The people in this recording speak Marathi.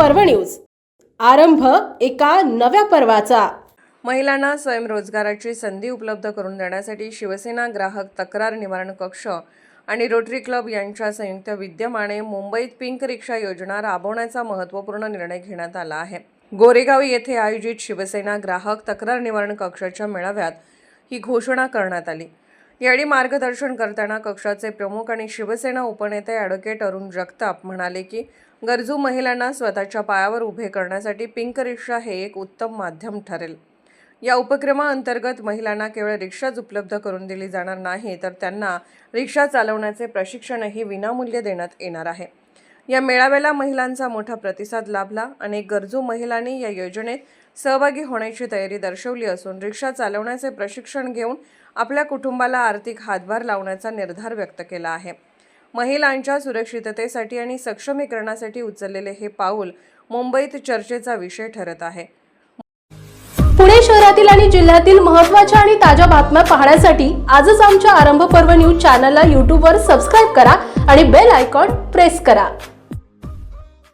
पर्व न्यूज। आरंभ एका नव्या पर्वाचा। महिलांना स्वयंरोजगाराची संधी उपलब्ध करून देण्यासाठी शिवसेना ग्राहक तक्रार निवारण कक्ष आणि रोटरी क्लब यांच्या संयुक्त विद्यमाने मुंबईत पिंक रिक्षा योजना राबवण्याचा महत्त्वपूर्ण निर्णय घेण्यात आला आहे। गोरेगाव येथे आयोजित शिवसेना ग्राहक तक्रार निवारण कक्षाच्या मेळाव्यात ही घोषणा करण्यात आली। यावेळी मार्गदर्शन करताना कक्षाचे प्रमुख आणि शिवसेना उपनेते ॲडव्होकेट अरुण जगताप म्हणाले की गरजू महिलांना स्वतःच्या पायावर उभे करण्यासाठी पिंक रिक्षा हे एक उत्तम माध्यम ठरेल। या उपक्रमाअंतर्गत महिलांना केवळ रिक्षाच उपलब्ध करून दिली जाणार नाही, तर त्यांना रिक्षा चालवण्याचे प्रशिक्षणही विनामूल्य देण्यात येणार आहे। या मेळाव्याला महिलांचा मोठा प्रतिसाद लाभला। अनेक गरजू महिलांनी या योजनेत सहभागी होण्याची तयारी दर्शवली असून रिक्षा चालवण्याचे प्रशिक्षण घेऊन आपल्या कुटुंबाला आर्थिक हातभार लावण्याचा निर्धार व्यक्त केला आहे। महिलांच्या सुरक्षिततेसाठी आणि सक्षमीकरणासाठी उचललेले हे पाऊल मुंबईत चर्चेचा विषय ठरत आहे। पुणे शहरातील आणि जिल्ह्यातील महत्त्वाच्या आणि ताज्या बातम्या पाहण्यासाठी आजच आमच्या आरंभ पर्व न्यूज चॅनलला YouTube वर सबस्क्राइब करा आणि बेल आयकॉन प्रेस करा।